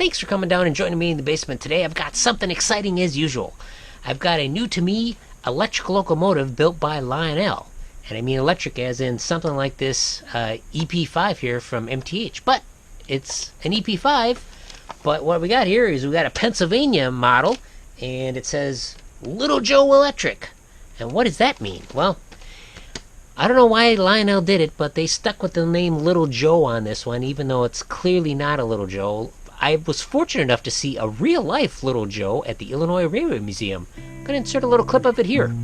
thanks for coming down and joining me in the basement today. I've got something exciting as usual. I've got a new to me electric locomotive built by Lionel. And I mean electric as in something like this EP5 here from MTH. But it's an EP5, but what we got here is we got a Pennsylvania model, and it says Little Joe Electric. And what does that mean? Well, I don't know why Lionel did it, but they stuck with the name Little Joe on this one, even though it's clearly not a Little Joe. I was fortunate enough to see a real-life Little Joe at the Illinois Railway Museum. I'm going to insert a little clip of it here.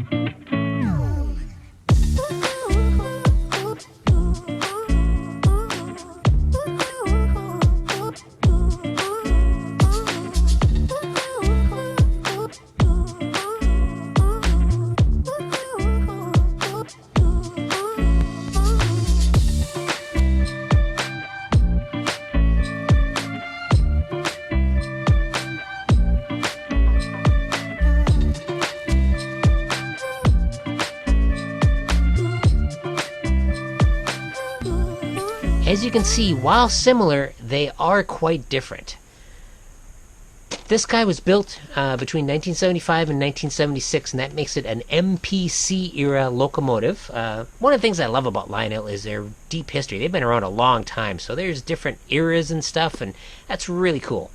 As you can see, while similar, they are quite different. This guy was built between 1975 and 1976, and that makes it an MPC era locomotive. One of the things I love about Lionel is their deep history. They've been around a long time, so there's different eras and stuff, and that's really cool.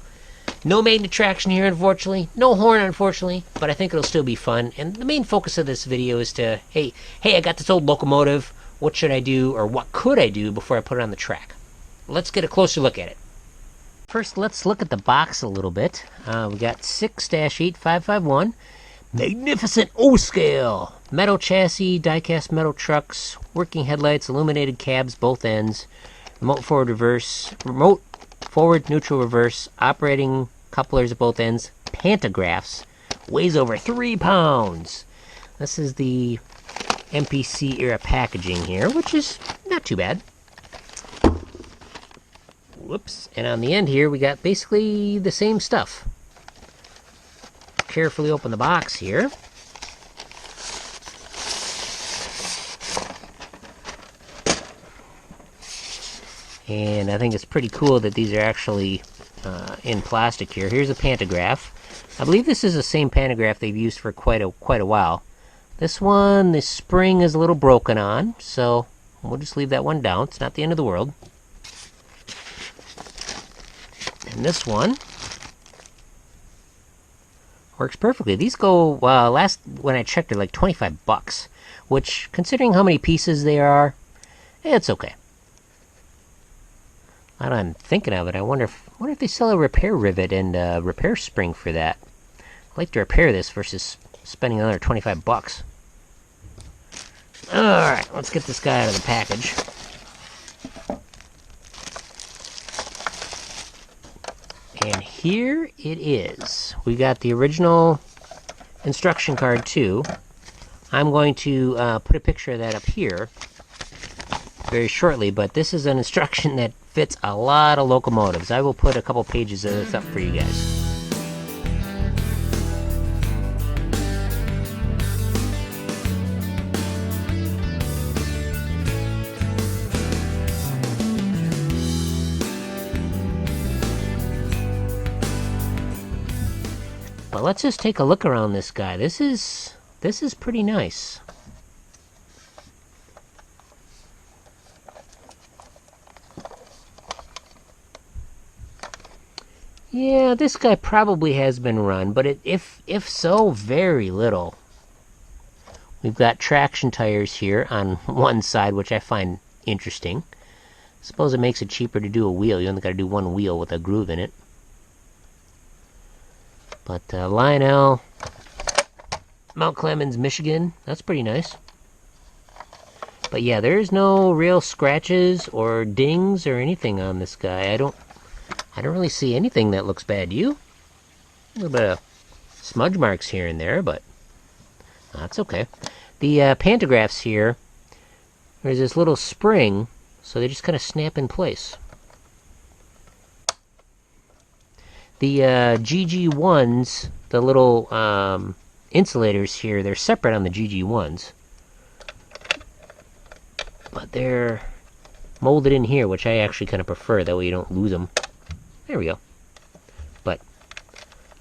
No magnet traction here, unfortunately. No horn, unfortunately, but I think it'll still be fun. And the main focus of this video is to, hey, I got this old locomotive. What should I do, or what could I do before I put it on the track? Let's get a closer look at it. First, let's look at the box a little bit. We got 6-8551. Magnificent O-scale. Metal chassis, die-cast metal trucks, working headlights, illuminated cabs, both ends. Remote forward, neutral, reverse. Operating couplers at both ends. Pantographs. Weighs over 3 pounds. This is the MPC era packaging here, which is not too bad. Whoops. And on the end here, we got basically the same stuff. Carefully open the box here. And I think it's pretty cool that these are actually in plastic here. Here's a pantograph. I believe this is the same pantograph they've used for quite a while. This one, the spring is a little broken on, so we'll just leave that one down. It's not the end of the world. And this one works perfectly. These go, last when I checked, they're like $25, which, considering how many pieces there are, it's okay. Now that I'm thinking of it, I wonder if they sell a repair rivet and a repair spring for that. I'd like to repair this versus spending another $25. Alright, let's get this guy out of the package. And here it is. We got the original instruction card too. I'm going to put a picture of that up here very shortly, but this is an instruction that fits a lot of locomotives. I will put a couple pages of this up for you guys. But let's just take a look around this guy. This is pretty nice. Yeah, this guy probably has been run, but if so, very little. We've got traction tires here on one side, which I find interesting. I suppose it makes it cheaper to do a wheel. You only got to do one wheel with a groove in it. But Lionel, Mount Clemens, Michigan, that's pretty nice. But yeah, there's no real scratches or dings or anything on this guy. I don't really see anything that looks bad. You? A little bit of smudge marks here and there, but that's okay. The pantographs here, there's this little spring, so they just kind of snap in place. The GG1s, the little insulators here, they're separate on the GG1s. But they're molded in here, which I actually kind of prefer. That way you don't lose them. There we go.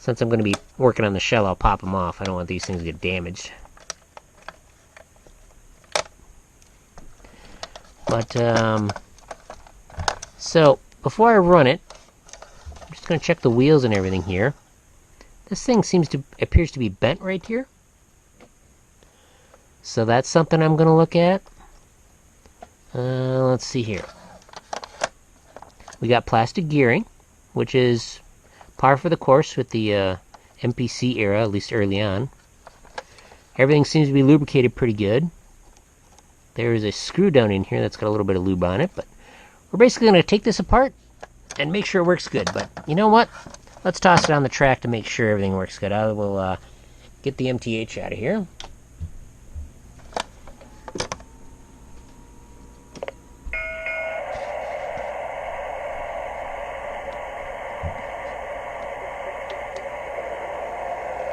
Since I'm going to be working on the shell, I'll pop them off. I don't want these things to get damaged. But, so, before I run it, I'm just going to check the wheels and everything here. This thing appears to be bent right here. So that's something I'm going to look at. Let's see here. We got plastic gearing, which is par for the course with the MPC era, at least early on. Everything seems to be lubricated pretty good. There is a screw down in here that's got a little bit of lube on it, but we're basically going to take this apart and make sure it works good. But you know what? Let's toss it on the track to make sure everything works good. I will get the MTH out of here.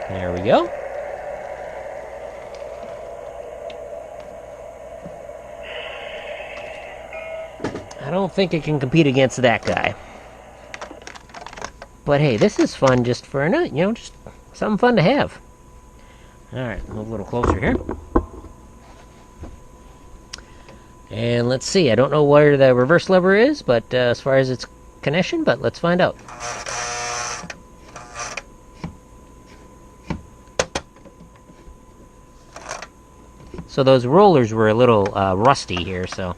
There we go. I don't think it can compete against that guy. But hey, this is fun just for a night, you know, just something fun to have. Alright, move a little closer here. And let's see, I don't know where the reverse lever is, but as far as its connection, but let's find out. So those rollers were a little rusty here, so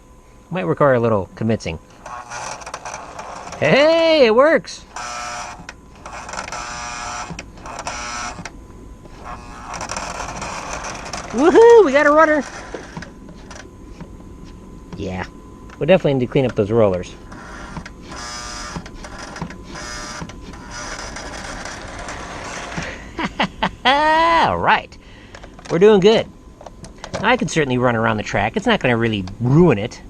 might require a little convincing. Hey, it works! Woohoo! We got a rudder! Yeah, we definitely need to clean up those rollers. Alright, we're doing good. I can certainly run around the track. It's not going to really ruin it.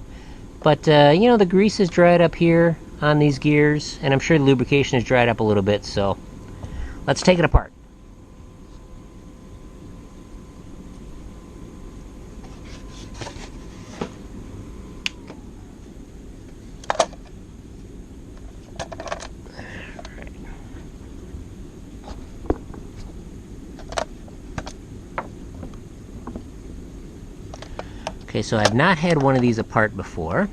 But, you know, the grease is dried up here on these gears, and I'm sure the lubrication is dried up a little bit, so let's take it apart. Okay, so I've not had one of these apart before.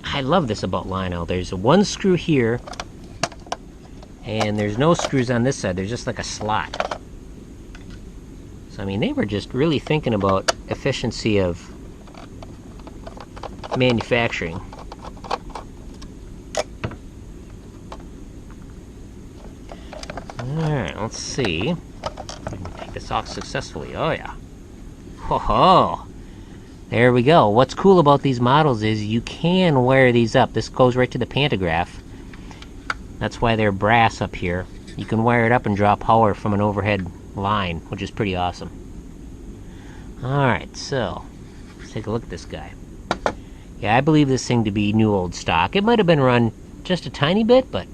I love this about Lionel. There's one screw here, and there's no screws on this side. There's just like a slot. So, I mean, they were just really thinking about efficiency of manufacturing. Alright, let's see. This off successfully. Oh yeah. Ho ho. There we go. What's cool about these models is you can wire these up. This goes right to the pantograph. That's why they're brass up here. You can wire it up and draw power from an overhead line, which is pretty awesome. Alright, so let's take a look at this guy. Yeah, I believe this thing to be new old stock. It might have been run just a tiny bit, but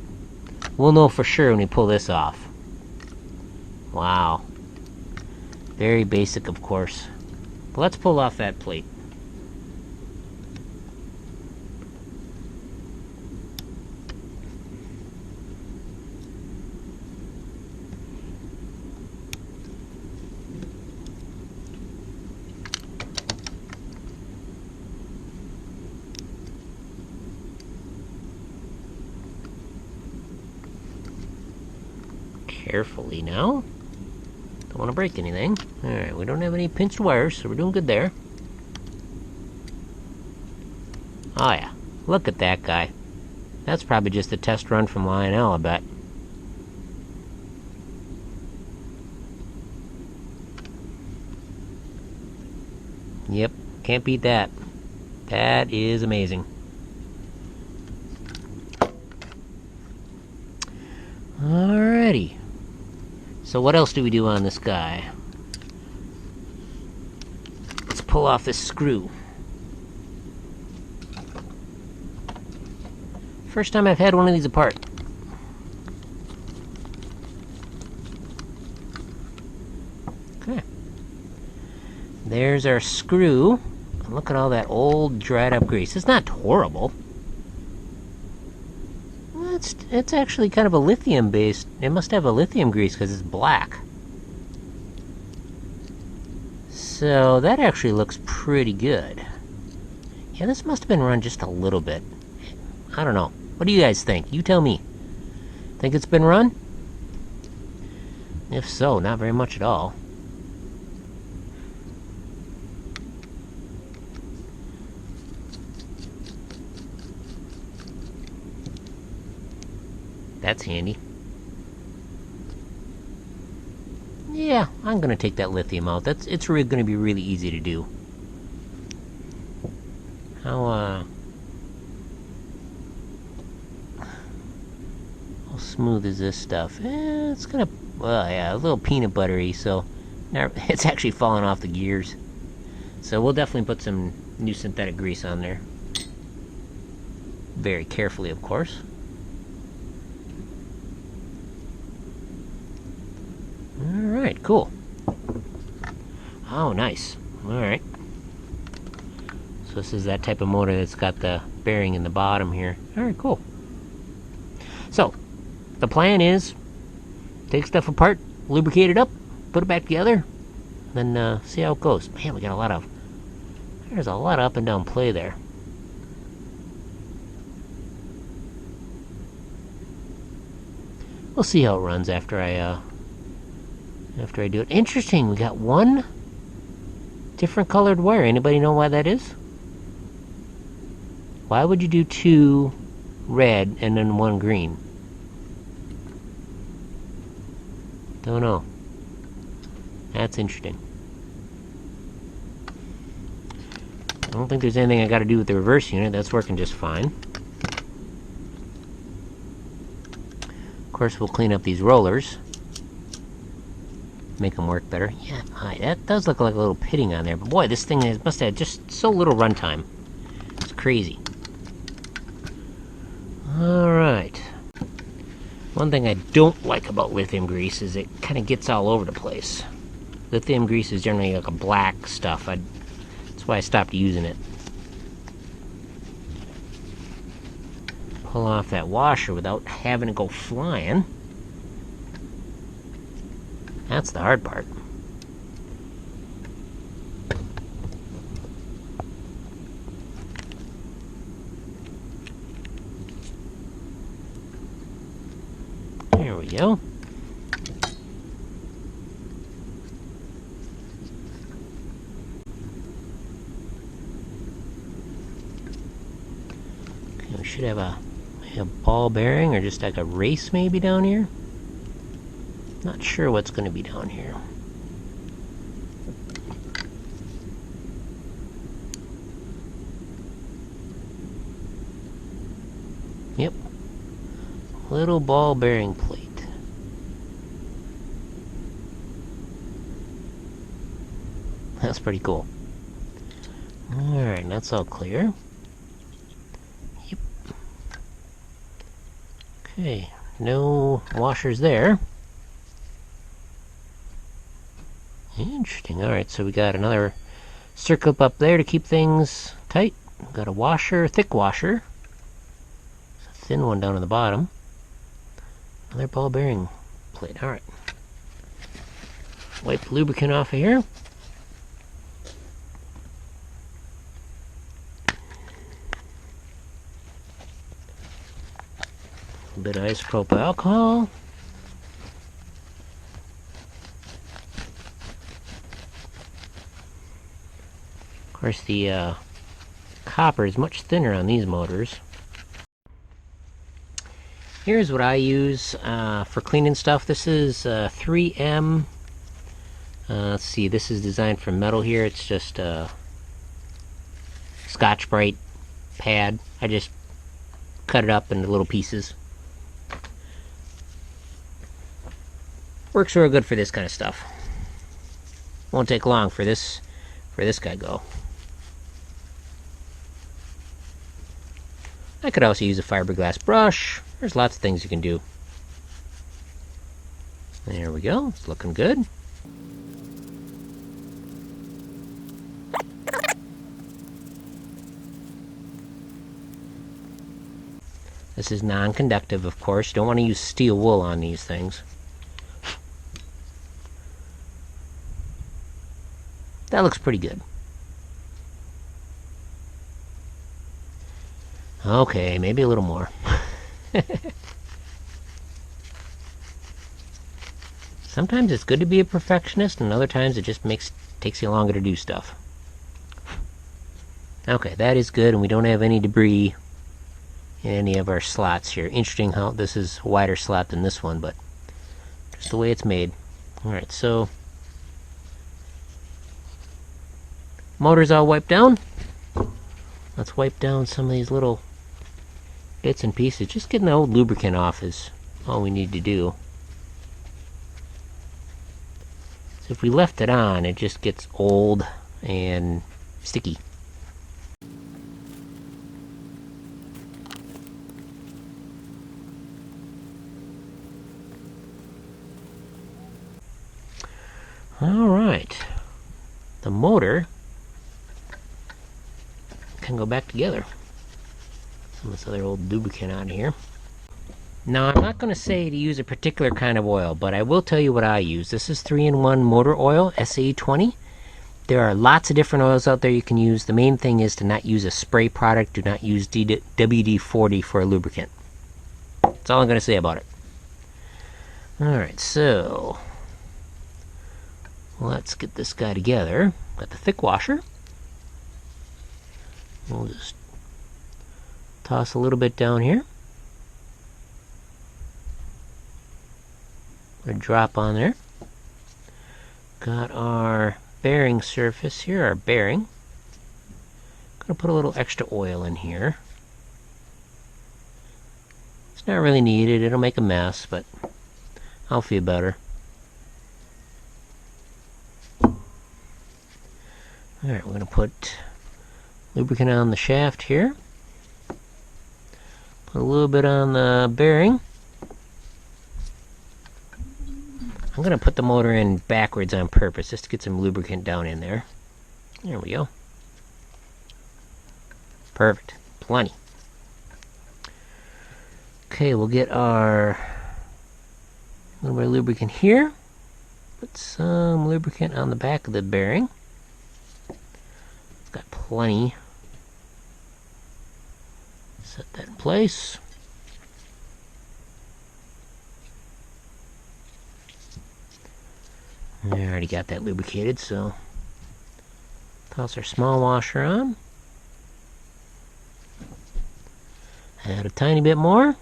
we'll know for sure when we pull this off. Wow. Very basic, of course. But let's pull off that plate. Carefully now. Don't want to break anything. Alright, we don't have any pinched wires, so we're doing good there. Oh yeah, look at that guy. That's probably just a test run from Lionel, I bet. Yep, can't beat that. That is amazing. Alrighty. So what else do we do on this guy? Let's pull off this screw. First time I've had one of these apart. Okay. There's our screw. And look at all that old dried up grease. It's not horrible. It's actually kind of a lithium based. It must have a lithium grease because it's black. So that actually looks pretty good. Yeah, this must have been run just a little bit. I don't know. What do you guys think? You tell me. Think it's been run? If so, not very much at all. That's handy. Yeah, I'm gonna take that lithium out. It's really gonna be really easy to do. How smooth is this stuff? It's gonna, well, yeah, a little peanut buttery, so it's actually falling off the gears. So we'll definitely put some new synthetic grease on there. Very carefully, of course. Alright, cool. Oh, nice. Alright. So this is that type of motor that's got the bearing in the bottom here. Alright, cool. So, the plan is take stuff apart, lubricate it up, put it back together, then see how it goes. Man, we got there's a lot of up and down play there. We'll see how it runs after I do it. Interesting, we got one different colored wire. Anybody know why that is? Why would you do two red and then one green? Don't know. That's interesting. I don't think there's anything I gotta do with the reverse unit. That's working just fine. Of course, we'll clean up these rollers. Make them work better. Yeah, that does look like a little pitting on there. But boy, this thing must have just so little runtime. It's crazy. Alright. One thing I don't like about lithium grease is it kind of gets all over the place. Lithium grease is generally like a black stuff. That's why I stopped using it. Pull off that washer without having to go flying. That's the hard part. There we go. Okay, we should have a ball bearing or just like a race maybe down here. Not sure what's going to be down here. Yep. Little ball bearing plate. That's pretty cool. Alright, that's all clear. Yep. Okay, no washers there. Interesting. Alright, so we got another circle up there to keep things tight. We've got a washer, thick washer. There's a thin one down at the bottom. Another ball bearing plate. Alright. Wipe the lubricant off of here. A bit of isopropyl alcohol. Of course, the copper is much thinner on these motors. Here's what I use for cleaning stuff. This is 3M. Let's see, this is designed for metal here. It's just a Scotch-Brite pad. I just cut it up into little pieces. Works real good for this kind of stuff. Won't take long for this guy go. I could also use a fiberglass brush. There's lots of things you can do. There we go. It's looking good. This is non-conductive, of course. You don't want to use steel wool on these things. That looks pretty good. Okay, maybe a little more. Sometimes it's good to be a perfectionist, and other times it just takes you longer to do stuff. Okay, that is good, and we don't have any debris in any of our slots here. Interesting how this is a wider slot than this one, but just the way it's made. Alright, so motor's all wiped down. Let's wipe down some of these little bits and pieces. Just getting the old lubricant off is all we need to do. So if we left it on, it just gets old and sticky. Alright, the motor can go back together. Some of this other old lubricant out here. Now, I'm not going to say to use a particular kind of oil, but I will tell you what I use. This is 3-in-1 motor oil, SAE20. There are lots of different oils out there you can use. The main thing is to not use a spray product. Do not use WD-40 for a lubricant. That's all I'm going to say about it. Alright, so let's get this guy together. Got the thick washer. We'll just toss a little bit down here. A drop on there. Got our bearing surface here, our bearing. Gonna put a little extra oil in here. It's not really needed, it'll make a mess, but I'll feel better. Alright, we're gonna put lubricant on the shaft here. Put a little bit on the bearing. I'm going to put the motor in backwards on purpose just to get some lubricant down in there. There we go. Perfect. Plenty. Okay, we'll get our little bit of lubricant here. Put some lubricant on the back of the bearing. It's got plenty. Set that in place. I already got that lubricated, so toss our small washer on. Add a tiny bit more. Like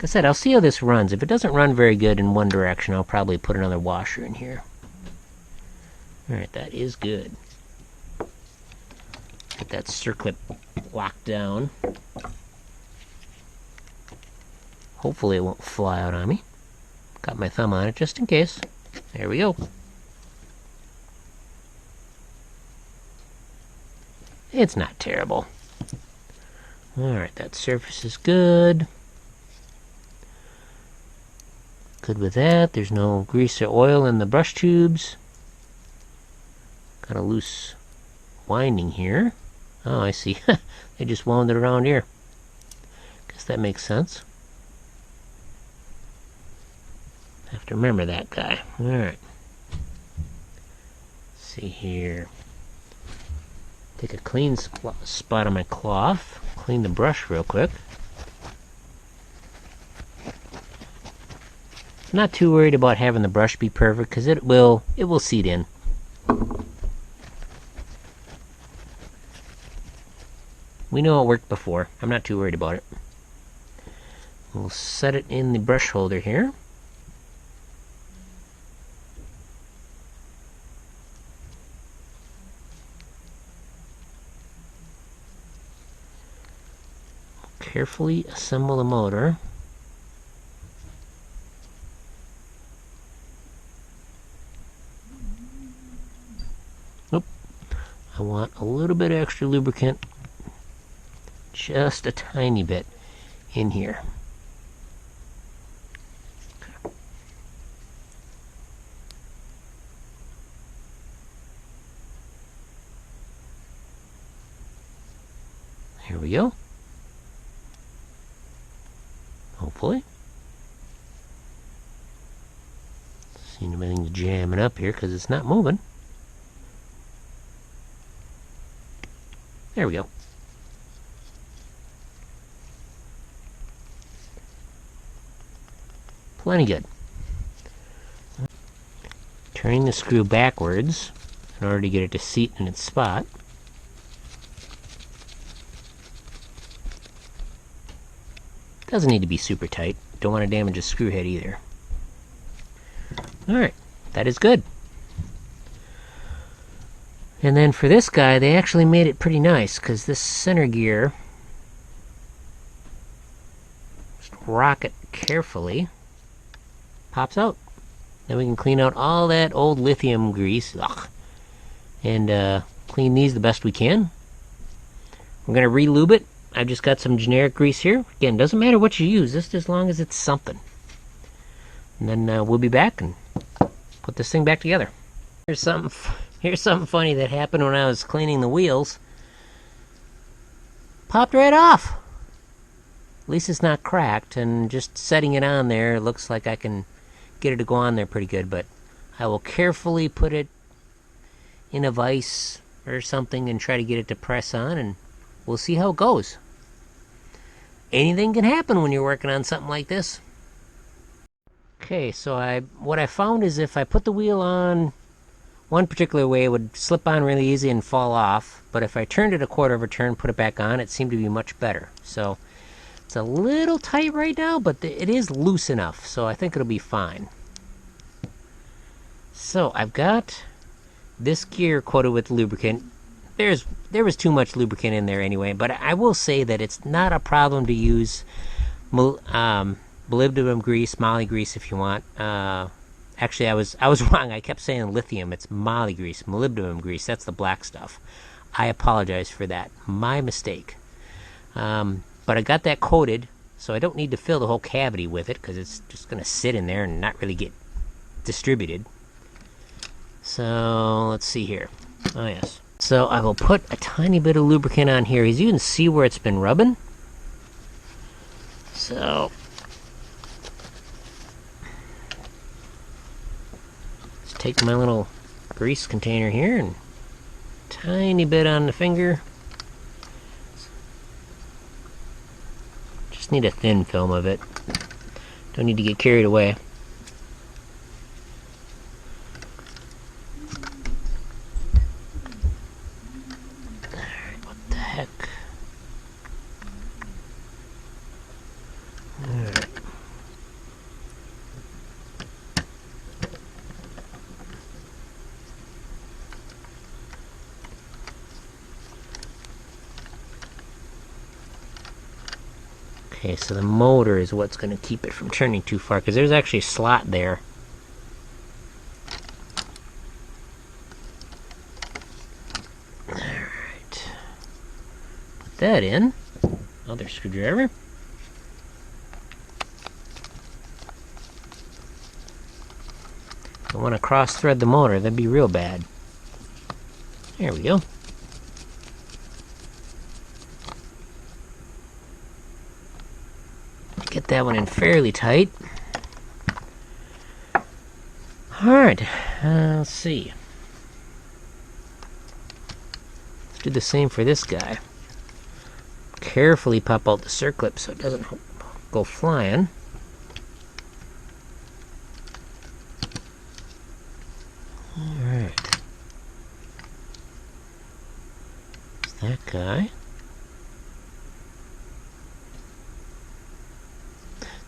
I said, I'll see how this runs. If it doesn't run very good in one direction, I'll probably put another washer in here. Alright, that is good. Get that circlip locked down. Hopefully it won't fly out on me. Got my thumb on it just in case. There we go. It's not terrible. Alright, that surface is good. Good with that. There's no grease or oil in the brush tubes. Got a loose winding here. Oh, I see. They just wound it around here. Guess that makes sense. Have to remember that guy. Alright. See here. Take a clean spot on my cloth. Clean the brush real quick. I'm not too worried about having the brush be perfect because it will seed in. We know it worked before. I'm not too worried about it. We'll set it in the brush holder here. Carefully assemble the motor. Oop. I want a little bit extra lubricant. Just a tiny bit in here. Okay. Here we go. hopefully. Seeing everything's jamming up here because it's not moving. There we go. Plenty good. Turning the screw backwards in order to get it to seat in its spot. Doesn't need to be super tight. Don't want to damage the screw head either. Alright, that is good. And then for this guy, they actually made it pretty nice, because this center gear, just rock it carefully, pops out. Then we can clean out all that old lithium grease, and clean these the best we can. We're going to re-lube it. I've just got some generic grease here. Again, doesn't matter what you use, just as long as it's something. And then we'll be back and put this thing back together. Here's something funny that happened when I was cleaning the wheels. Popped right off. At least it's not cracked, and just setting it on there, it looks like I can get it to go on there pretty good, but I will carefully put it in a vise or something and try to get it to press on, and we'll see how it goes. Anything can happen when you're working on something like this. Okay, so what I found is if I put the wheel on one particular way, it would slip on really easy and fall off, but if I turned it a quarter of a turn, put it back on, it seemed to be much better. So it's a little tight right now, but it is loose enough, so I think it'll be fine. So I've got this gear coated with lubricant. There was too much lubricant in there anyway, but I will say that it's not a problem to use molybdenum grease, moly grease if you want. Actually, I was wrong. I kept saying lithium. It's moly grease, molybdenum grease. That's the black stuff. I apologize for that. My mistake. But I got that coated, so I don't need to fill the whole cavity with it because it's just going to sit in there and not really get distributed. So let's see here. Oh yes. So I will put a tiny bit of lubricant on here. As you can see where it's been rubbing. So let's take my little grease container here and tiny bit on the finger. Just need a thin film of it. Don't need to get carried away. Alright, what the heck? Alright. Okay, so the motor is what's going to keep it from turning too far, because there's actually a slot there. Alright. Put that in. Other screwdriver. Don't want to cross-thread the motor, that'd be real bad. There we go. Get that one in fairly tight. Alright, let's see. Let's do the same for this guy. Carefully pop out the circlip so it doesn't go flying. Alright. There's that guy.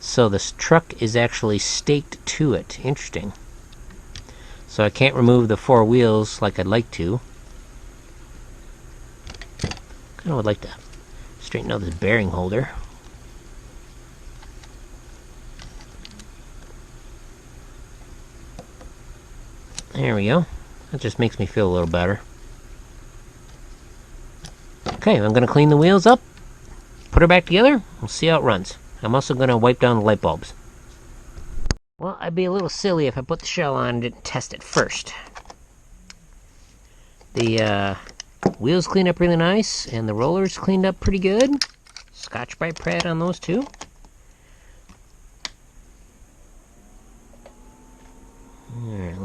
So this truck is actually staked to it. Interesting. So I can't remove the four wheels like I'd like to. Kind of would like to straighten out this bearing holder. There we go. That just makes me feel a little better. Okay, I'm going to clean the wheels up, put her back together, we'll see how it runs. I'm also going to wipe down the light bulbs. Well, I'd be a little silly if I put the shell on and didn't test it first. The wheels cleaned up really nice, and the rollers cleaned up pretty good. Scotch-Brite pad on those too.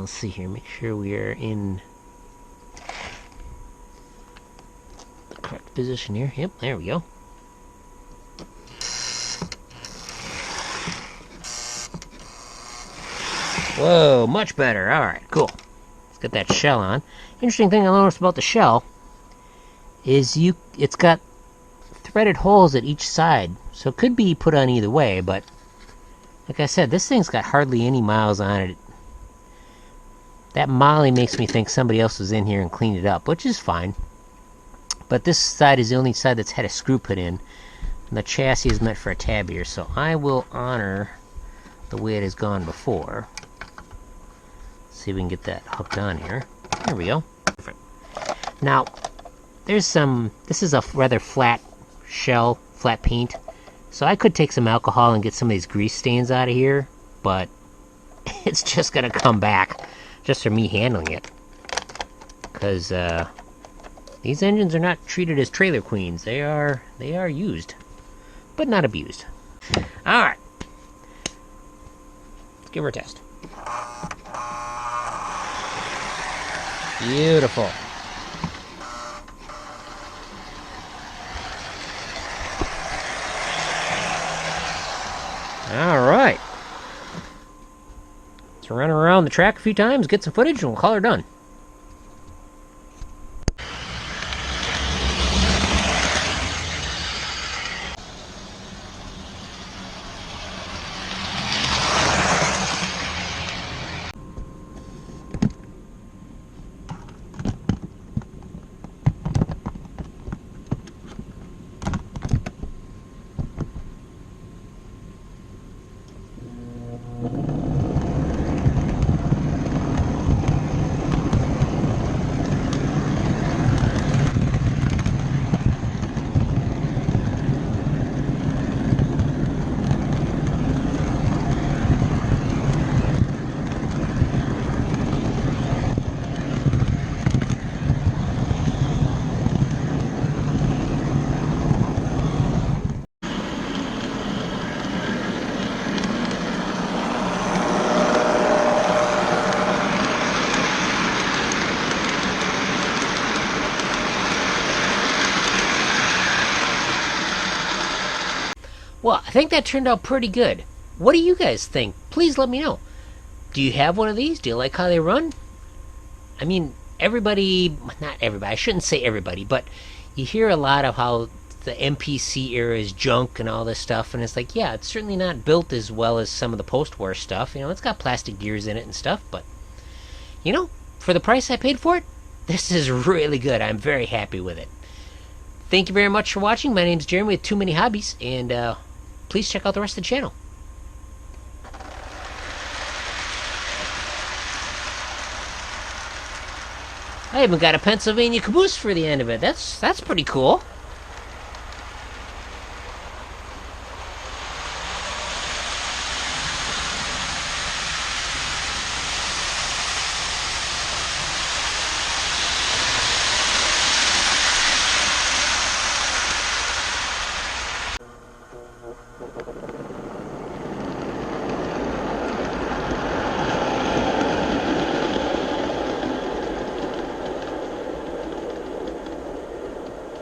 let's see here. Make sure we are in the correct position here. Yep, there we go. Whoa, much better. Alright, cool. Let's get that shell on. Interesting thing I noticed about the shell is it's got threaded holes at each side. So it could be put on either way, but like I said, this thing's got hardly any miles on it. That molly makes me think somebody else was in here and cleaned it up, which is fine. But this side is the only side that's had a screw put in. And the chassis is meant for a tab here, so I will honor the way it has gone before. See if we can get that hooked on here. There we go. Perfect. Now, this is a rather flat shell, flat paint. So I could take some alcohol and get some of these grease stains out of here, but it's just gonna come back just for me handling it. Because these engines are not treated as trailer queens. They are used, but not abused. Alright. Let's give her a test. Beautiful. Alright. Let's run around the track a few times, get some footage, and we'll call her done. Well, I think that turned out pretty good. What do you guys think? Please let me know. Do you have one of these? Do you like how they run? I mean, everybody, not everybody, I shouldn't say everybody, but you hear a lot of how the MPC era is junk and all this stuff, and it's like, yeah, it's certainly not built as well as some of the post-war stuff. You know, it's got plastic gears in it and stuff, but, you know, for the price I paid for it, this is really good. I'm very happy with it. Thank you very much for watching. My name's Jeremy with Too Many Hobbies, and please check out the rest of the channel. I even got a Pennsylvania caboose for the end of it. That's pretty cool.